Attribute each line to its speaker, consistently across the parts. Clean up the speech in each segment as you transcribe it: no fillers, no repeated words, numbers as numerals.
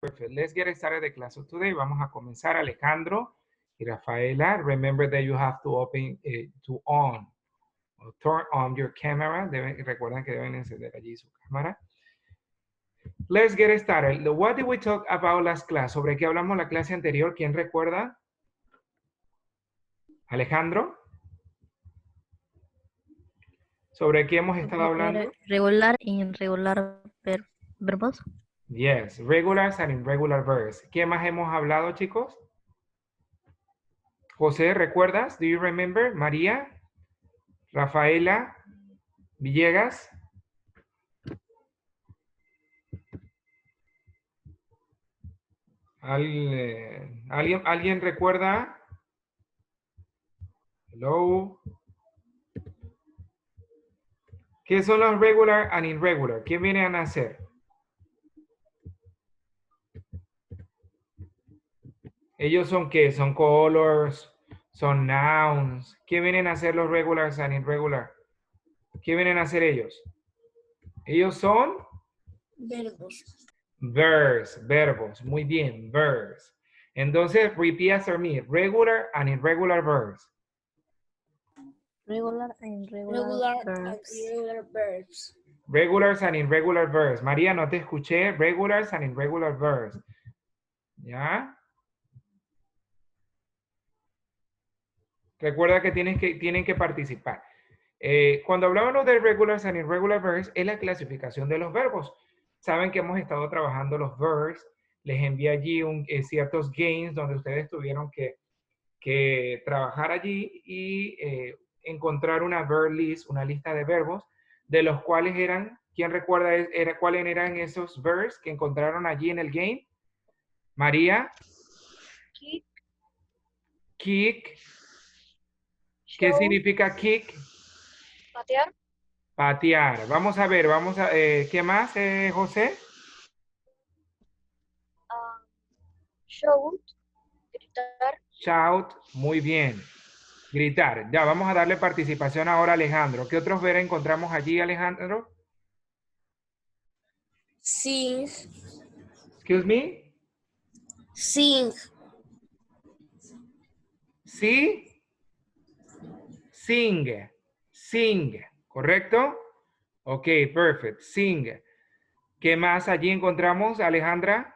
Speaker 1: Perfect. Let's get started the class of today. Vamos a comenzar, Alejandro y Rafaela. Remember that you have to open, to on, or turn on your camera. Recuerden que deben encender allí su cámara. Let's get started. What did we talk about last class? ¿Sobre qué hablamos la clase anterior? ¿Quién recuerda? Alejandro. ¿Sobre qué hemos estado hablando?
Speaker 2: Regular y irregular verbos.
Speaker 1: Yes, regulars and irregular verbs. ¿Qué más hemos hablado, chicos? José, ¿recuerdas? Do you remember? María, Rafaela, Villegas. ¿Alguien recuerda? Hello. ¿Qué son los regular and irregular? ¿Qué vienen a hacer? ¿Ellos son qué? ¿Son colors? ¿Son nouns? ¿Qué vienen a hacer los regulars and irregular? ¿Qué vienen a hacer ellos? Ellos son
Speaker 3: verbos.
Speaker 1: verbs, verbos. Muy bien, verbs. Entonces, repeat after me. Regular and irregular verbs.
Speaker 2: Regular and irregular
Speaker 3: Regular and
Speaker 2: verbs.
Speaker 3: irregular verbs.
Speaker 1: Regulars and irregular verbs. María, no te escuché. Regulars and irregular verbs. ¿Ya? Recuerda que tienen que participar. Cuando hablábamos de regulars and irregular verbs, es la clasificación de los verbos. Saben que hemos estado trabajando los verbs. Les envié allí ciertos games donde ustedes tuvieron que trabajar allí y encontrar una verb list, una lista de verbos, de los cuales eran, ¿quién recuerda cuáles eran esos verbs que encontraron allí en el game? María.
Speaker 3: Kick.
Speaker 1: Kick. ¿Qué significa kick?
Speaker 3: Patear.
Speaker 1: Patear. Vamos a ver, ¿qué más, José?
Speaker 3: Shout. Gritar.
Speaker 1: Shout, muy bien. Gritar. Ya, vamos a darle participación ahora a Alejandro. ¿Qué otros verbos encontramos allí, Alejandro?
Speaker 3: Sing.
Speaker 1: Excuse me.
Speaker 3: Sing.
Speaker 1: Sí. Sing. Sing. ¿Correcto? Ok, perfect. Sing. ¿Qué más allí encontramos, Alejandra?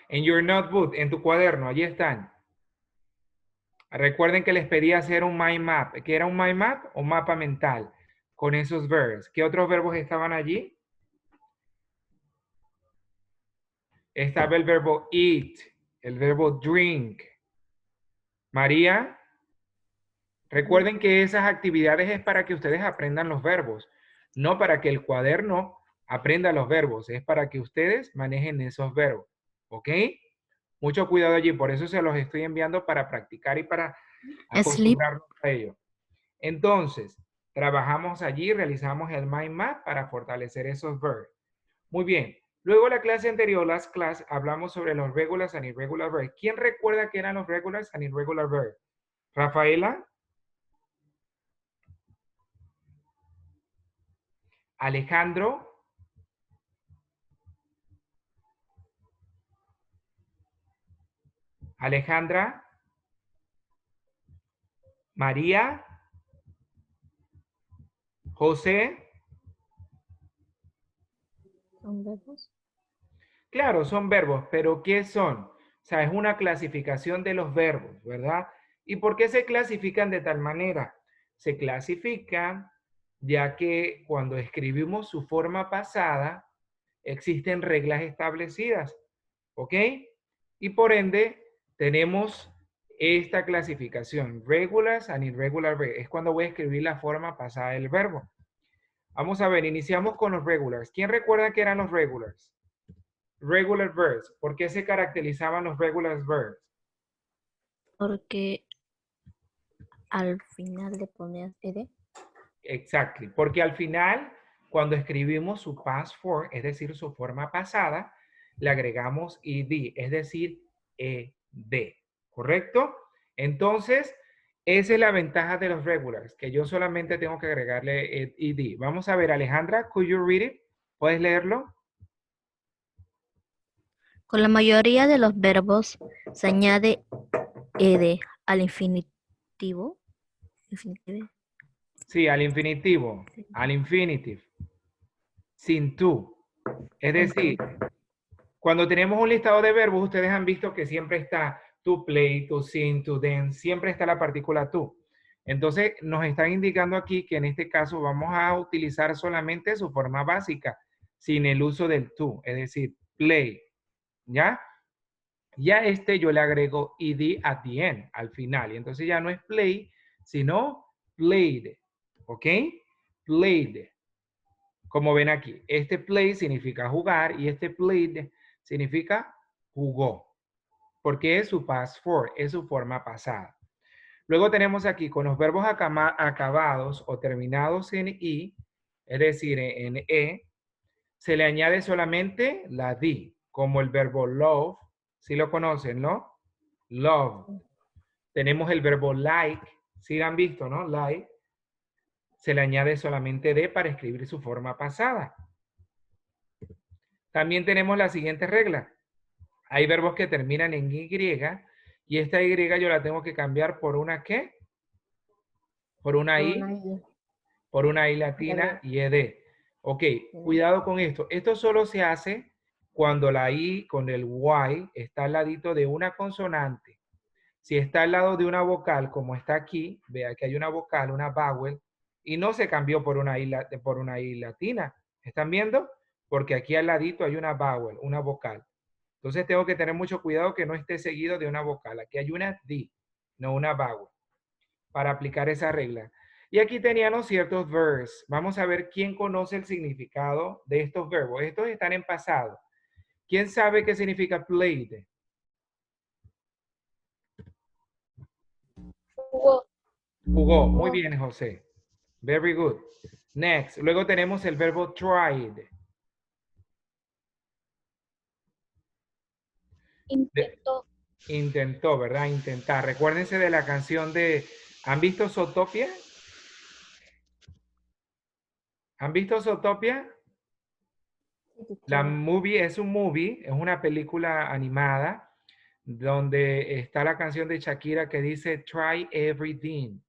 Speaker 1: En your notebook, en tu cuaderno, allí están. Recuerden que les pedí hacer un mind map. ¿Qué era un mind map o mapa mental? Con esos verbos. ¿Qué otros verbos estaban allí? Estaba el verbo eat, el verbo drink. María, recuerden que esas actividades es para que ustedes aprendan los verbos, no para que el cuaderno aprenda los verbos, es para que ustedes manejen esos verbos, ¿ok? Mucho cuidado allí, por eso se los estoy enviando para practicar y para acostumbrarnos a ello. Entonces, trabajamos allí, realizamos el mind map para fortalecer esos verbos. Muy bien. Luego la clase anterior, last class, hablamos sobre los regulars and irregular verbs. ¿Quién recuerda qué eran los regulars and irregular verbs? Rafaela. Alejandro. Alejandra. María. José.
Speaker 2: ¿Son verbos?
Speaker 1: Claro, son verbos, pero ¿qué son? O sea, es una clasificación de los verbos, ¿verdad? ¿Y por qué se clasifican de tal manera? Se clasifican ya que cuando escribimos su forma pasada, existen reglas establecidas, ¿ok? Y por ende, tenemos esta clasificación, regulars and irregular verbs. Es cuando voy a escribir la forma pasada del verbo. Vamos a ver, iniciamos con los regulars. ¿Quién recuerda qué eran los regulars? Regular verbs. ¿Por qué se caracterizaban los regular verbs?
Speaker 2: Porque al final le ponías ed.
Speaker 1: Exactly. Porque al final, cuando escribimos su past form, es decir, su forma pasada, le agregamos ed, es decir, ed. ¿Correcto? Entonces, esa es la ventaja de los regulars, que yo solamente tengo que agregarle ed. Vamos a ver, Alejandra, could you read it? ¿Puedes leerlo?
Speaker 2: Con la mayoría de los verbos se añade ed al infinitivo.
Speaker 1: Sí, al infinitivo, al infinitive, sin to. Es decir, cuando tenemos un listado de verbos, ustedes han visto que siempre está to play, to sing, to dance, siempre está la partícula to. Entonces, nos están indicando aquí que en este caso vamos a utilizar solamente su forma básica, sin el uso del to, es decir, play. ¿Ya? Ya yo le agrego ed at the end, al final. Y entonces ya no es play, sino played. ¿Ok? Played. Como ven aquí, este play significa jugar y este played significa jugó. Porque es su past form, es su forma pasada. Luego tenemos aquí con los verbos acabados o terminados en i, es decir, en e, se le añade solamente la d, como el verbo love, si lo conocen, ¿no? Love. Tenemos el verbo like, si lo han visto, ¿no? Like. Se le añade solamente d para escribir su forma pasada. También tenemos la siguiente regla. Hay verbos que terminan en y y esta y yo la tengo que cambiar por una ¿qué? Por una i, por una i latina y ed. Ok, cuidado con esto. Esto solo se hace cuando la i con el y está al ladito de una consonante. Si está al lado de una vocal, como está aquí, vea que hay una vocal, una vowel, y no se cambió por una i latina. ¿Están viendo? Porque aquí al ladito hay una vowel, una vocal. Entonces tengo que tener mucho cuidado que no esté seguido de una vocal. Aquí hay una D, no una vowel, para aplicar esa regla. Y aquí teníamos ciertos verbs. Vamos a ver quién conoce el significado de estos verbos. Estos están en pasado. ¿Quién sabe qué significa played?
Speaker 3: Jugó.
Speaker 1: Jugó. Muy bien, José. Very good. Next. Luego tenemos el verbo tried.
Speaker 3: Intentó.
Speaker 1: Intentó, ¿verdad? Intentar. Recuérdense de la canción de... ¿Han visto Zootopia? ¿Han visto Zootopia? La movie es un movie, es una película animada donde está la canción de Shakira que dice Try everything.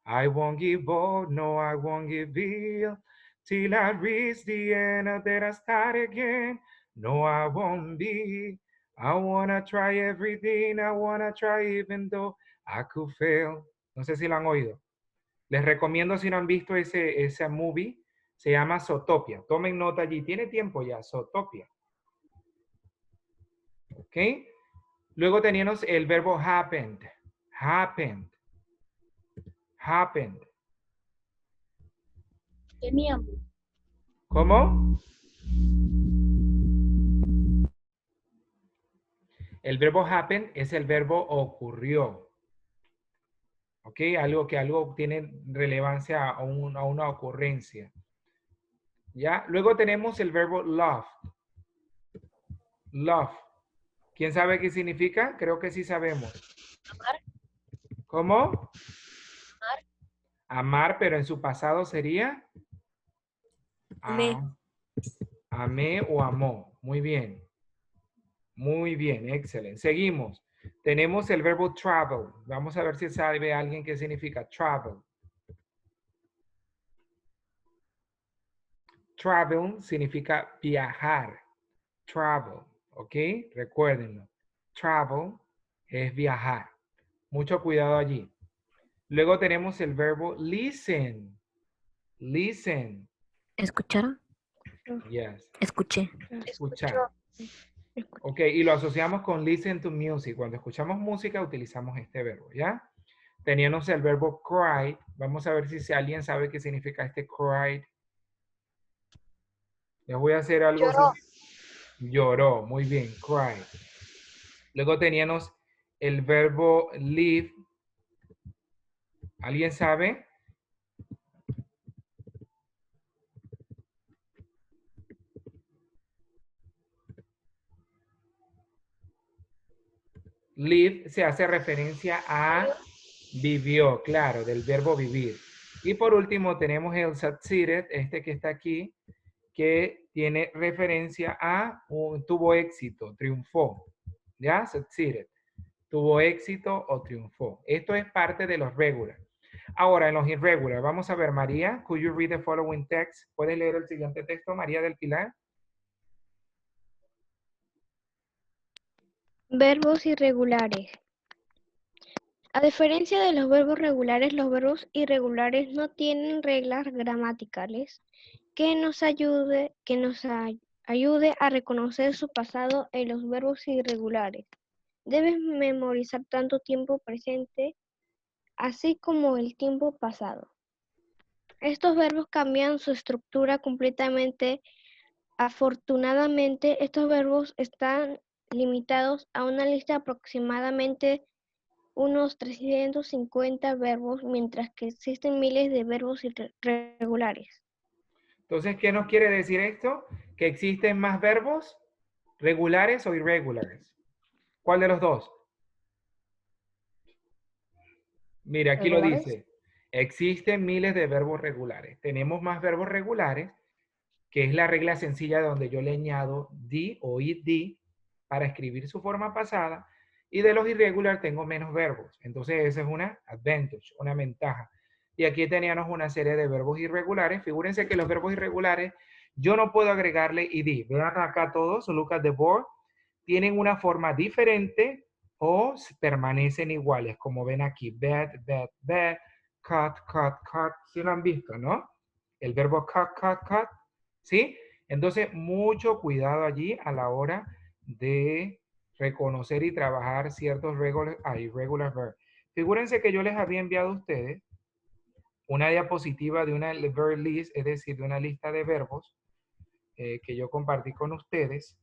Speaker 1: I won't give up, no, I won't give in till I reach the end of that I start again. No, I won't be. I wanna try everything, I wanna try even though I could fail. No sé si lo han oído. Les recomiendo si no han visto ese movie, se llama Zootopia. Tomen nota allí, tiene tiempo ya, Zootopia. ¿Ok? Luego teníamos el verbo happened. Happened. Happened.
Speaker 3: Teníamos.
Speaker 1: ¿Cómo? El verbo happen es el verbo ocurrió. ¿Ok? Algo tiene relevancia a una ocurrencia. ¿Ya? Luego tenemos el verbo love. Love. ¿Quién sabe qué significa? Creo que sí sabemos.
Speaker 3: Amar.
Speaker 1: ¿Cómo?
Speaker 3: Amar.
Speaker 1: Amar, pero en su pasado sería...
Speaker 3: Amé.
Speaker 1: Amé o amó. Muy bien. Muy bien, excelente. Seguimos. Tenemos el verbo travel. Vamos a ver si sabe alguien qué significa travel. Travel significa viajar. Travel, ¿ok? Recuérdenlo. Travel es viajar. Mucho cuidado allí. Luego tenemos el verbo listen. Listen.
Speaker 2: ¿Escucharon?
Speaker 1: Yes.
Speaker 2: Escuché.
Speaker 1: Escuchar. Ok, y lo asociamos con listen to music. Cuando escuchamos música utilizamos este verbo, ¿ya? Teníamos el verbo cry. Vamos a ver si alguien sabe qué significa este cry. Les voy a hacer algo.
Speaker 3: Lloró.
Speaker 1: Lloró, muy bien, cry. Luego teníamos el verbo live. ¿Alguien sabe? Live se hace referencia a vivió, claro, del verbo vivir. Y por último tenemos el succeeded, este que está aquí, que tiene referencia a tuvo éxito, triunfó. ¿Ya? Succeeded. Tuvo éxito o triunfó. Esto es parte de los regular. Ahora, en los irregular, vamos a ver, María, could you read the following text? ¿Puedes leer el siguiente texto, María del Pilar?
Speaker 4: Verbos irregulares. A diferencia de los verbos regulares, los verbos irregulares no tienen reglas gramaticales que nos ayude a reconocer su pasado en los verbos irregulares. Debes memorizar tanto tiempo presente, así como el tiempo pasado. Estos verbos cambian su estructura completamente. Afortunadamente, estos verbos están limitados a una lista aproximadamente unos 350 verbos, mientras que existen miles de verbos irregulares.
Speaker 1: Entonces, ¿qué nos quiere decir esto? Que existen más verbos regulares o irregulares. ¿Cuál de los dos? Mire, aquí lo dice. Existen miles de verbos regulares. Tenemos más verbos regulares, que es la regla sencilla donde yo le añado di o id para escribir su forma pasada. Y de los irregular tengo menos verbos. Entonces, esa es una advantage, una ventaja. Y aquí teníamos una serie de verbos irregulares. Figúrense que los verbos irregulares, yo no puedo agregarle id. Vean acá todos, look at the board. Tienen una forma diferente o permanecen iguales, como ven aquí. Bed, bed, bed, cut, cut, cut. ¿Sí lo han visto, no? El verbo cut, cut, cut. ¿Sí? Entonces, mucho cuidado allí a la hora de reconocer y trabajar ciertos irregular verbs. Figúrense que yo les había enviado a ustedes una diapositiva de una verb list, es decir, de una lista de verbos que yo compartí con ustedes.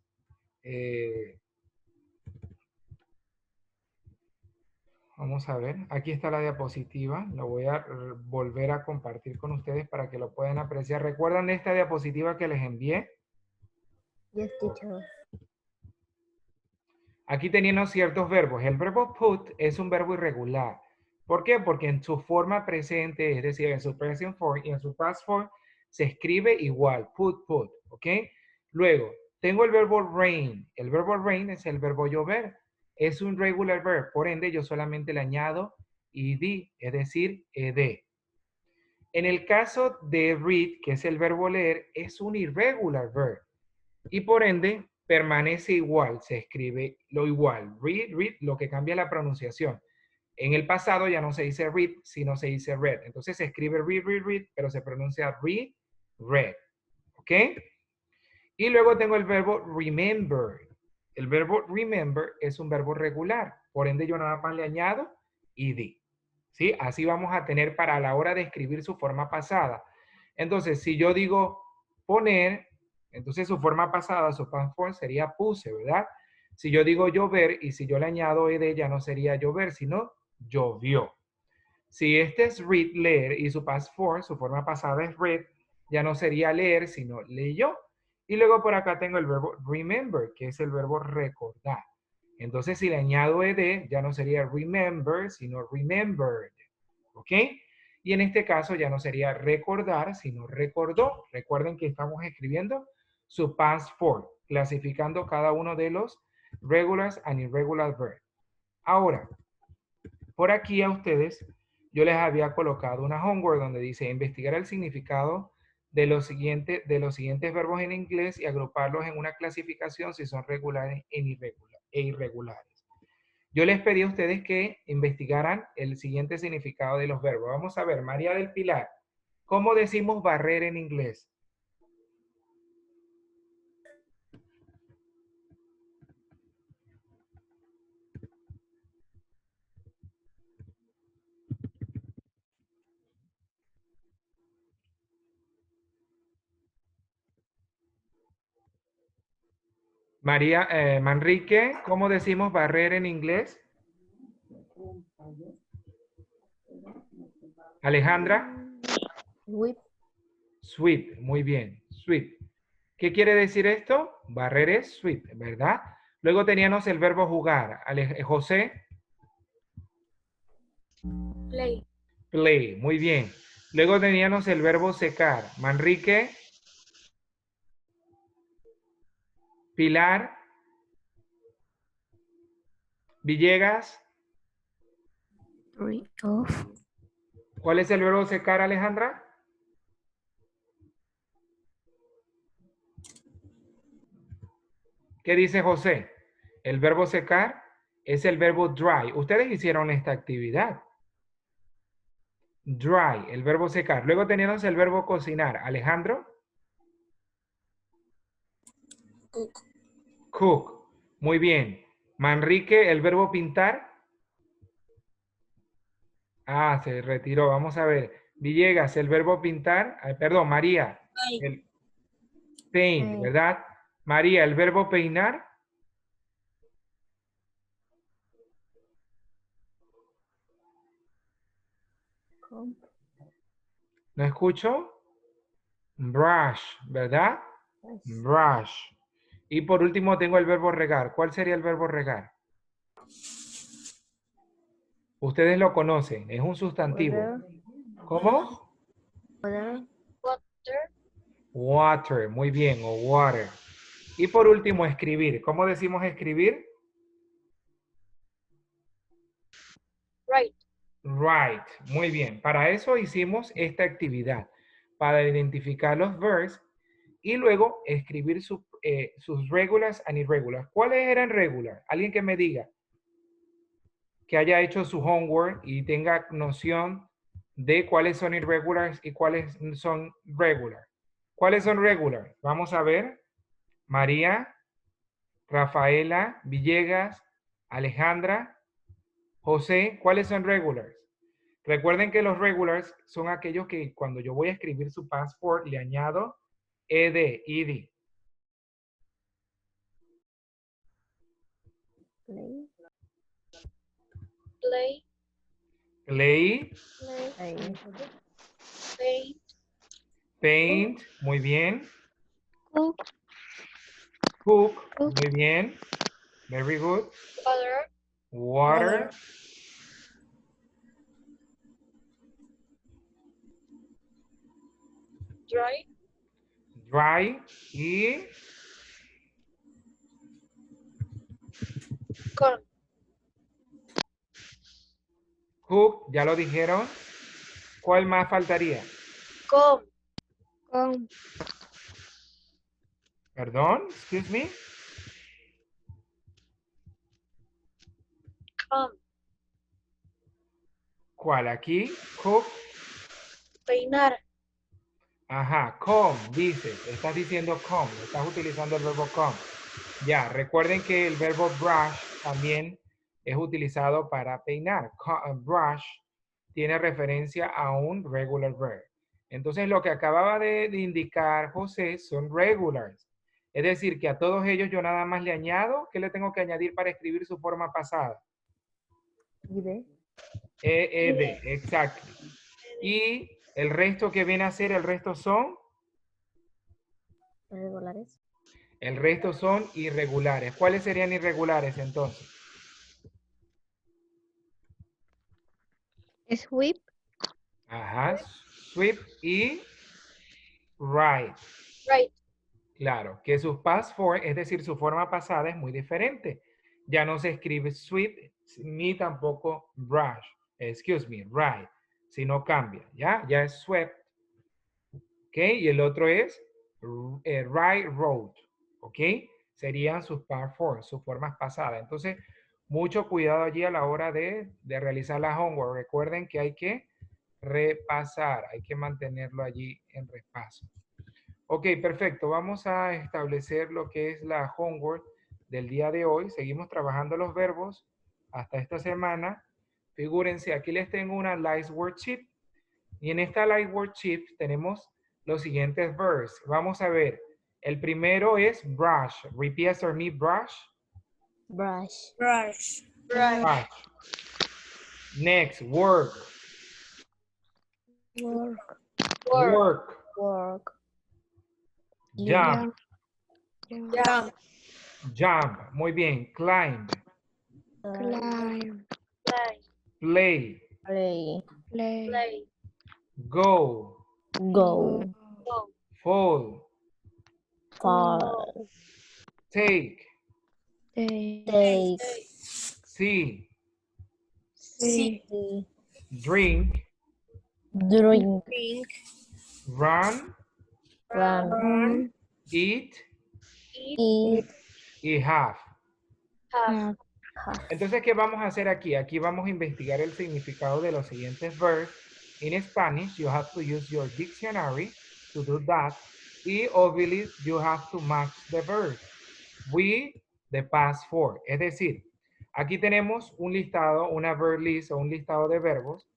Speaker 1: Vamos a ver, aquí está la diapositiva, lo voy a volver a compartir con ustedes para que lo puedan apreciar. ¿Recuerdan esta diapositiva que les envié?
Speaker 2: Yes, teacher.
Speaker 1: Aquí teníamos ciertos verbos. El verbo put es un verbo irregular. ¿Por qué? Porque en su forma presente, es decir, en su present form y en su past form, se escribe igual, put, put, ¿ok? Luego, tengo el verbo rain. El verbo rain es el verbo llover. Es un regular verb, por ende, yo solamente le añado ed, es decir, ed. En el caso de read, que es el verbo leer, es un irregular verb. Y por ende, permanece igual, se escribe lo igual. Read, read, lo que cambia la pronunciación. En el pasado ya no se dice read, sino se dice read. Entonces se escribe read, read, read, pero se pronuncia read, read. ¿Ok? Y luego tengo el verbo remember. El verbo remember es un verbo regular. Por ende, yo nada más le añado id. ¿Sí? Así vamos a tener para la hora de escribir su forma pasada. Entonces, si yo digo poner, entonces su forma pasada, su past form sería puse, ¿verdad? Si yo digo llover y si yo le añado ed, ya no sería llover, sino llovió. Si este es read, leer, y su past form, su forma pasada es read, ya no sería leer, sino leyó. Y luego por acá tengo el verbo remember, que es el verbo recordar. Entonces, si le añado ed, ya no sería remember, sino remembered. ¿Ok? Y en este caso ya no sería recordar, sino recordó. Recuerden que estamos escribiendo su past form, clasificando cada uno de los regulars and irregular verbs. Ahora, por aquí a ustedes, yo les había colocado una homework donde dice investigar el significado de los siguientes verbos en inglés y agruparlos en una clasificación si son regulares e irregulares. Yo les pedí a ustedes que investigaran el siguiente significado de los verbos. Vamos a ver, María del Pilar, ¿cómo decimos barrer en inglés? María, Manrique, ¿cómo decimos barrer en inglés? Alejandra.
Speaker 2: Sweep.
Speaker 1: Sweep, muy bien, sweep. ¿Qué quiere decir esto? Barrer es sweep, ¿verdad? Luego teníamos el verbo jugar. José.
Speaker 3: Play.
Speaker 1: Play, muy bien. Luego teníamos el verbo secar. Manrique. Pilar. Villegas.
Speaker 2: Three of.
Speaker 1: ¿Cuál es el verbo secar, Alejandra? ¿Qué dice José? El verbo secar es el verbo dry. Ustedes hicieron esta actividad. Dry, el verbo secar. Luego tenemos el verbo cocinar. Alejandro.
Speaker 3: Cook.
Speaker 1: Cook. Muy bien. Manrique, el verbo pintar. Ah, se retiró. Vamos a ver. Villegas, el verbo pintar. Perdón, María.
Speaker 3: Paint.
Speaker 1: El paint, ¿verdad? María, el verbo peinar. ¿No escucho? Brush, ¿verdad? Brush. Y por último tengo el verbo regar. ¿Cuál sería el verbo regar? Ustedes lo conocen. Es un sustantivo. ¿Cómo?
Speaker 3: Water.
Speaker 1: Water. Muy bien. O water. Y por último, escribir. ¿Cómo decimos escribir?
Speaker 3: Right.
Speaker 1: Right. Muy bien. Para eso hicimos esta actividad. Para identificar los verbs y luego escribir sus regulars and irregulars. ¿Cuáles eran regular? Alguien que me diga. Que haya hecho su homework y tenga noción de cuáles son irregulars y cuáles son regular. ¿Cuáles son regular? Vamos a ver. María, Rafaela, Villegas, Alejandra, José, ¿cuáles son regulars? Recuerden que los regulars son aquellos que cuando yo voy a escribir su passport le añado ed, id.
Speaker 3: Play.
Speaker 1: Play,
Speaker 3: Paint.
Speaker 1: paint, muy bien.
Speaker 4: Cook.
Speaker 1: Cook,
Speaker 4: Cook.
Speaker 1: muy bien. Very good.
Speaker 3: Water.
Speaker 1: Water,
Speaker 3: Dry.
Speaker 1: dry y
Speaker 3: Corn.
Speaker 1: cook, ya lo dijeron. ¿Cuál más faltaría?
Speaker 3: Comb.
Speaker 4: Con.
Speaker 1: Perdón, excuse me.
Speaker 3: Comb.
Speaker 1: ¿Cuál aquí? Cook.
Speaker 3: Peinar.
Speaker 1: Ajá, comb, dices. Estás diciendo comb. Estás utilizando el verbo comb. Ya, recuerden que el verbo brush también es utilizado para peinar. Brush tiene referencia a un regular verb. Entonces, lo que acababa de indicar José son regulars. Es decir, que a todos ellos yo nada más le añado, ¿qué le tengo que añadir para escribir su forma pasada? ED, exacto. Y el resto que viene a ser, el resto son
Speaker 2: Irregulares.
Speaker 1: El resto son irregulares. ¿Cuáles serían irregulares entonces?
Speaker 4: Sweep.
Speaker 1: Ajá, sweep y right.
Speaker 3: Right.
Speaker 1: Claro, que su past form, es decir, su forma pasada es muy diferente. Ya no se escribe sweep ni tampoco brush. Excuse me, right. Si no cambia, ¿ya? Ya es swept. ¿Ok? Y el otro es right road. ¿Ok? Serían sus past forms, sus formas pasadas. Entonces, mucho cuidado allí a la hora de realizar la homework. Recuerden que hay que repasar, hay que mantenerlo allí en repaso. Ok, perfecto. Vamos a establecer lo que es la homework del día de hoy. Seguimos trabajando los verbos hasta esta semana. Figúrense, aquí les tengo una Live Worksheet. Y en esta Live Worksheet tenemos los siguientes verbs. Vamos a ver. El primero es brush. Repeat after me, brush.
Speaker 2: Brush.
Speaker 3: Brush.
Speaker 1: Brush. Next, work.
Speaker 2: Work.
Speaker 1: Work.
Speaker 2: Work.
Speaker 1: Jump.
Speaker 3: Jump.
Speaker 1: Jump. Muy bien. Climb.
Speaker 4: Climb.
Speaker 3: Play.
Speaker 1: Play.
Speaker 2: Play.
Speaker 4: Play.
Speaker 3: Play.
Speaker 1: Go.
Speaker 2: Go.
Speaker 3: Go.
Speaker 1: Fall.
Speaker 2: Fall.
Speaker 1: Take.
Speaker 2: Take.
Speaker 1: See.
Speaker 4: Sí.
Speaker 1: Drink.
Speaker 2: Drink.
Speaker 1: Run.
Speaker 2: Run.
Speaker 1: Eat.
Speaker 2: Eat.
Speaker 1: Y have.
Speaker 3: Have.
Speaker 1: Entonces, ¿qué vamos a hacer aquí? Aquí vamos a investigar el significado de los siguientes verbs. In Spanish, you have to use your dictionary to do that. Y obviously, you have to match the verb. We, the past four. Es decir, aquí tenemos un listado, una verb list o un listado de verbos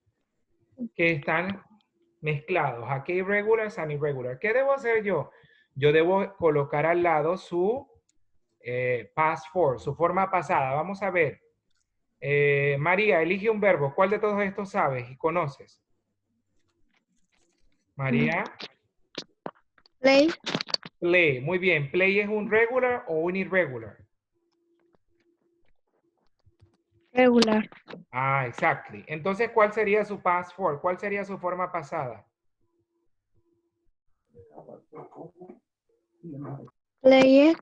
Speaker 1: que están mezclados. Aquí irregulars and irregular. ¿Qué debo hacer yo? Yo debo colocar al lado su past four, su forma pasada. Vamos a ver. María, elige un verbo. ¿Cuál de todos estos sabes y conoces? María.
Speaker 4: Play.
Speaker 1: Play. Muy bien. Play es un regular o un irregular.
Speaker 4: Regular.
Speaker 1: Ah, exactly. Entonces, ¿cuál sería su past four? ¿Cuál sería su forma pasada?
Speaker 4: Play.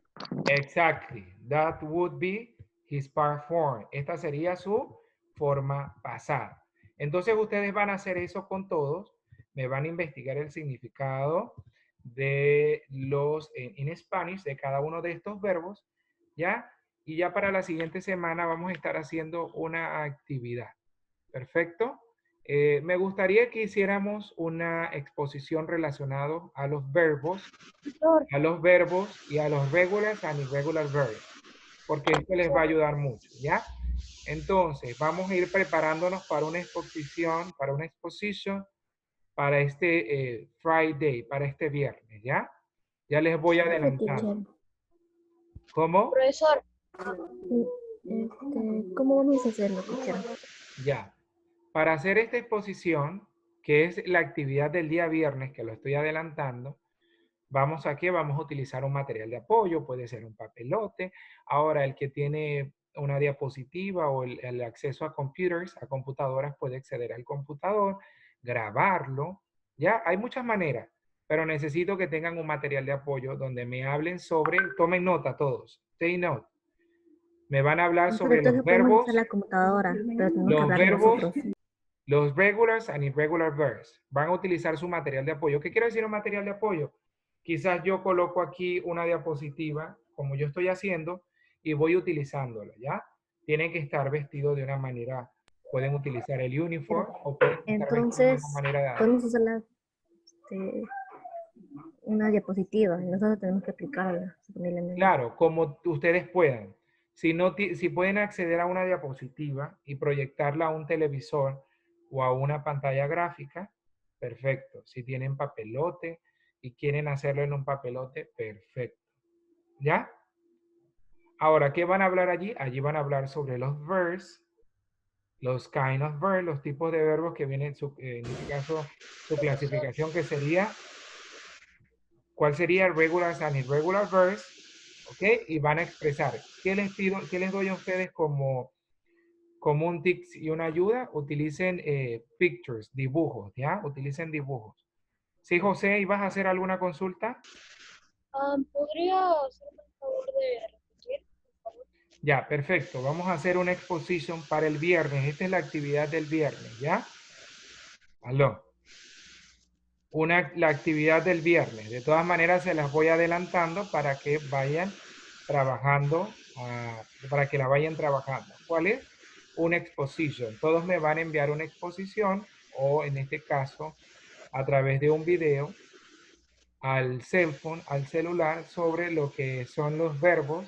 Speaker 1: Exactly. That would be his past form. Esta sería su forma pasada. Entonces, ustedes van a hacer eso con todos. Me van a investigar el significado de los, en Spanish, de cada uno de estos verbos, ¿ya? Y ya para la siguiente semana vamos a estar haciendo una actividad. ¿Perfecto? Me gustaría que hiciéramos una exposición relacionada a los verbos y a los regulars and irregular verbs, porque esto les va a ayudar mucho, ¿ya? Entonces, vamos a ir preparándonos para una exposición, para este Friday, para este viernes, ¿ya? Ya les voy a adelantar. ¿Cómo?
Speaker 3: Profesor,
Speaker 2: ¿Cómo vamos a hacerlo, teacher?
Speaker 1: Ya. Para hacer esta exposición, que es la actividad del día viernes, que lo estoy adelantando, vamos a utilizar un material de apoyo, puede ser un papelote. Ahora, el que tiene una diapositiva o el acceso a computadoras, puede acceder al computador, grabarlo. Ya, hay muchas maneras, pero necesito que tengan un material de apoyo donde me hablen sobre, tomen nota todos, take note. Me van a hablar sobre los verbos,
Speaker 2: la computadora, pero tenemos que
Speaker 1: los
Speaker 2: hablar
Speaker 1: verbos,
Speaker 2: nosotros.
Speaker 1: los regulars and irregular verbs. Van a utilizar su material de apoyo. ¿Qué quiere decir un material de apoyo? Quizás yo coloco aquí una diapositiva, como yo estoy haciendo, y voy utilizándola, ¿ya? Tienen que estar vestidos de una manera, pueden utilizar el uniform o pueden estar vestidos de
Speaker 2: Entonces,
Speaker 1: una manera...
Speaker 2: podemos usar una diapositiva y nosotros tenemos que aplicarla.
Speaker 1: Claro, como ustedes puedan. Si, no, si pueden acceder a una diapositiva y proyectarla a un televisor o a una pantalla gráfica, perfecto. Si tienen papelote y quieren hacerlo en un papelote, perfecto. ¿Ya? Ahora, ¿qué van a hablar allí? Allí van a hablar sobre los verbs, los kind of verbs, los tipos de verbos que vienen, en este caso, su clasificación que sería, ¿cuál sería regular and irregular verbs? ¿Ok? Y van a expresar. ¿Qué les pido, qué les doy a ustedes como un tips y una ayuda? Utilicen pictures, dibujos, ¿ya? Utilicen dibujos. Sí, José, ¿ibas a hacer alguna consulta?
Speaker 3: ¿podría hacerme el favor de repetir, por favor?
Speaker 1: Ya, perfecto. Vamos a hacer una exposition para el viernes. Esta es la actividad del viernes, ¿ya? Aló. La actividad del viernes. De todas maneras, se las voy adelantando para que vayan trabajando, para que la vayan trabajando. ¿Cuál es? Una exposition. Todos me van a enviar una exposición, o en este caso, a través de un video, al cell phone, al celular, sobre lo que son los verbos,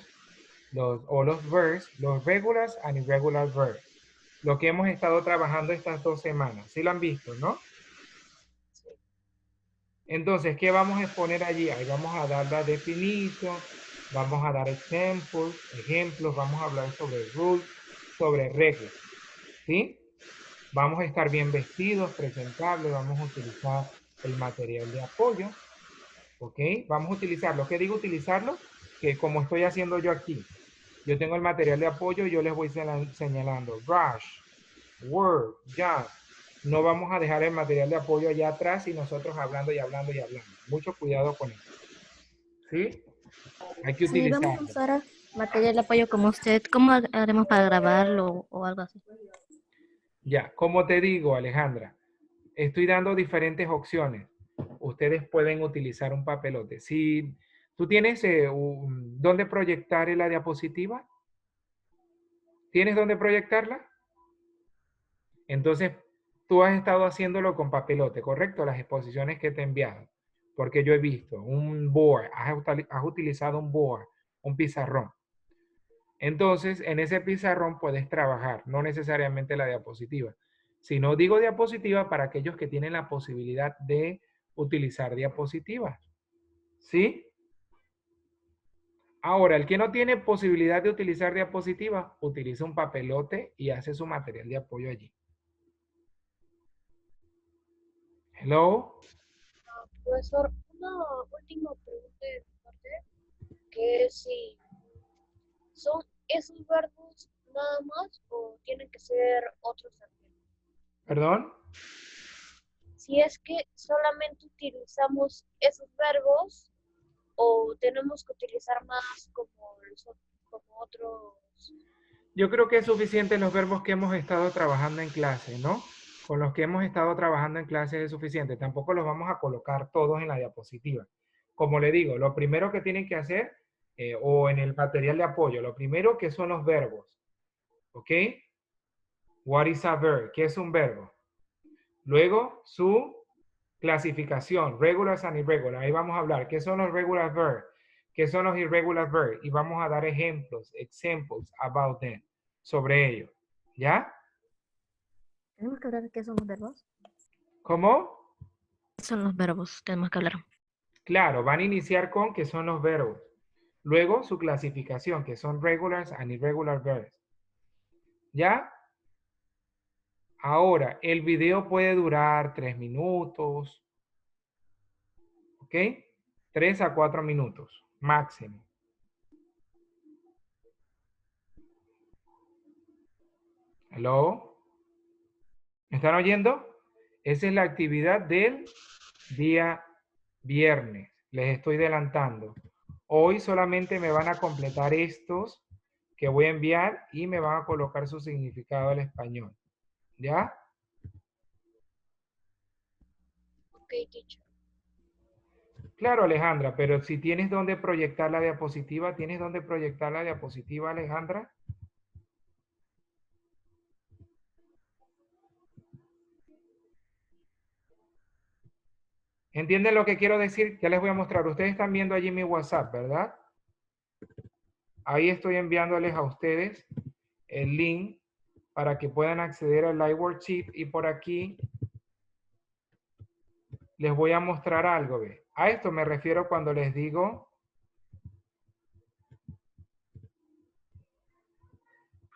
Speaker 1: los verbs, los regulars and irregular verbs. Lo que hemos estado trabajando estas 2 semanas. ¿Sí lo han visto, no? Entonces, ¿qué vamos a exponer allí? Ahí vamos a dar la definición, vamos a dar ejemplos, vamos a hablar sobre rules, sobre reglas, ¿sí? Vamos a estar bien vestidos, presentables, vamos a utilizar el material de apoyo, ¿ok? Vamos a utilizarlo. ¿Qué digo utilizarlo? Que como estoy haciendo yo aquí, yo tengo el material de apoyo, yo les voy señalando brush, word, ya. No vamos a dejar el material de apoyo allá atrás y nosotros hablando y hablando y hablando. Mucho cuidado con eso. ¿Sí? Hay que
Speaker 2: Si vamos a
Speaker 1: utilizarlo.
Speaker 2: usar material de apoyo como usted, ¿cómo haremos para grabarlo o algo así?
Speaker 1: Ya, como te digo, Alejandra, estoy dando diferentes opciones. Ustedes pueden utilizar un papelote. Si tú tienes dónde proyectar la diapositiva, ¿tienes dónde proyectarla? Entonces, tú has estado haciéndolo con papelote, ¿correcto? Las exposiciones que te he enviado. Porque yo he visto un board, has utilizado un board, un pizarrón. Entonces, en ese pizarrón puedes trabajar, no necesariamente la diapositiva. Si no digo diapositiva para aquellos que tienen la posibilidad de utilizar diapositivas. ¿Sí? Ahora, el que no tiene posibilidad de utilizar diapositiva, utiliza un papelote y hace su material de apoyo allí. Hello.
Speaker 3: Profesor, una última pregunta de mi parte, que es si son esos verbos nada más o tienen que ser otros también.
Speaker 1: ¿Perdón?
Speaker 3: Si es que solamente utilizamos esos verbos o tenemos que utilizar más como, como otros.
Speaker 1: Yo creo que es suficiente los verbos que hemos estado trabajando en clase, ¿no? Con los que hemos estado trabajando en clase es suficiente. Tampoco los vamos a colocar todos en la diapositiva. Como le digo, lo primero que tienen que hacer, o en el material de apoyo, lo primero que son los verbos. ¿Ok? What is a verb? ¿Qué es un verbo? Luego, su clasificación, regulars and irregular. Ahí vamos a hablar. ¿Qué son los regular verbs? ¿Qué son los irregular verbs? Y vamos a dar ejemplos, examples about them, sobre ellos. ¿Ya?
Speaker 2: ¿Tenemos que hablar de qué son los verbos?
Speaker 1: ¿Cómo?
Speaker 2: ¿Qué son los verbos? Tenemos que hablar.
Speaker 1: Claro, van a iniciar con qué son los verbos. Luego, su clasificación, que son regulars and irregular verbs. ¿Ya? Ahora, el video puede durar 3 minutos. ¿Ok? 3 a 4 minutos, máximo. ¿Hello? ¿Me están oyendo? Esa es la actividad del día viernes. Les estoy adelantando. Hoy solamente me van a completar estos que voy a enviar y me van a colocar su significado al español. ¿Ya?
Speaker 3: Ok, teacher.
Speaker 1: Claro, Alejandra, pero si tienes donde proyectar la diapositiva, ¿tienes donde proyectar la diapositiva, Alejandra? ¿Entienden lo que quiero decir? Ya les voy a mostrar. Ustedes están viendo allí mi WhatsApp, ¿verdad? Ahí estoy enviándoles a ustedes el link para que puedan acceder al Live Worksheet y por aquí les voy a mostrar algo. ¿Ve? A esto me refiero cuando les digo,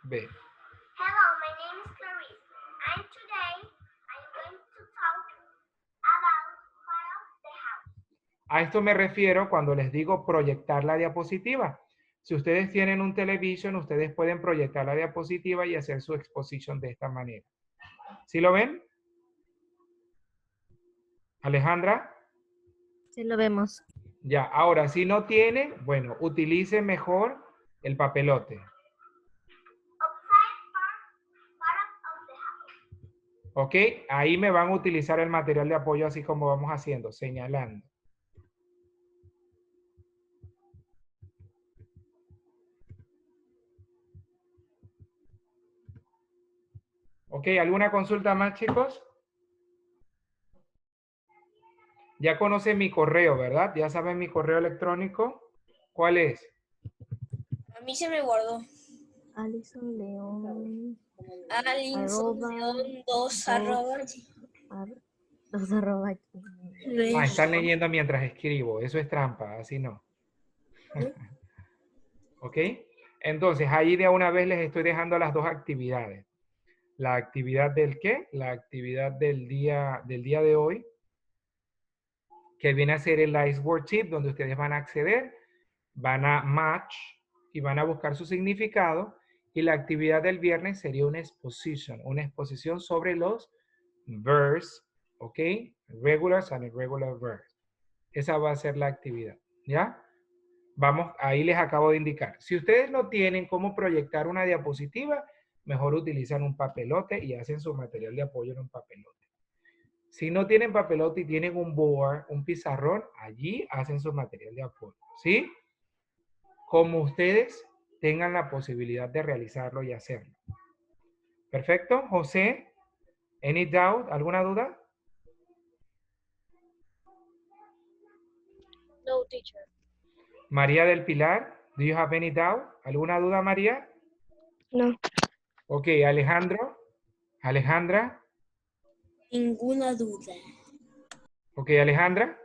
Speaker 1: ve.
Speaker 5: Hello, my name is Clarice, and today I'm going to talk about file the house.
Speaker 1: A esto me refiero cuando les digo proyectar la diapositiva. Si ustedes tienen un television, ustedes pueden proyectar la diapositiva y hacer su exposición de esta manera. ¿Sí lo ven? Alejandra.
Speaker 2: Sí, lo vemos.
Speaker 1: Ya, ahora, si no tiene, bueno, utilice mejor el papelote. ¿Ok? Ahí me van a utilizar el material de apoyo así como vamos haciendo, señalando. ¿Ok? ¿Alguna consulta más, chicos? Ya conocen mi correo, ¿verdad? Ya saben mi correo electrónico. ¿Cuál es?
Speaker 6: A mí se me guardó.
Speaker 2: Alison León.
Speaker 6: Alinson
Speaker 2: Arroba,
Speaker 6: León 2
Speaker 2: arroba.
Speaker 1: Están leyendo mientras escribo. Eso es trampa, así no. ¿Ok? Entonces, ahí de una vez les estoy dejando las dos actividades. La actividad del qué? La actividad del día de hoy, que viene a ser el Ice Worksheet, donde ustedes van a acceder, van a match y van a buscar su significado. Y la actividad del viernes sería una exposición sobre los verbs, ¿ok? Regulars and irregular verbs. Esa va a ser la actividad, ¿ya? Vamos, ahí les acabo de indicar. Si ustedes no tienen cómo proyectar una diapositiva, mejor utilizan un papelote y hacen su material de apoyo en un papelote. Si no tienen papelote y tienen un board, un pizarrón, allí hacen su material de apoyo, ¿sí? Como ustedes tengan la posibilidad de realizarlo y hacerlo. Perfecto, José. Any doubt? ¿Alguna duda?
Speaker 3: No, teacher.
Speaker 1: María del Pilar, do you have any doubt? ¿Alguna duda, María?
Speaker 4: No.
Speaker 1: Ok, Alejandro. Alejandra.
Speaker 6: Ninguna duda.
Speaker 1: Ok, Alejandra.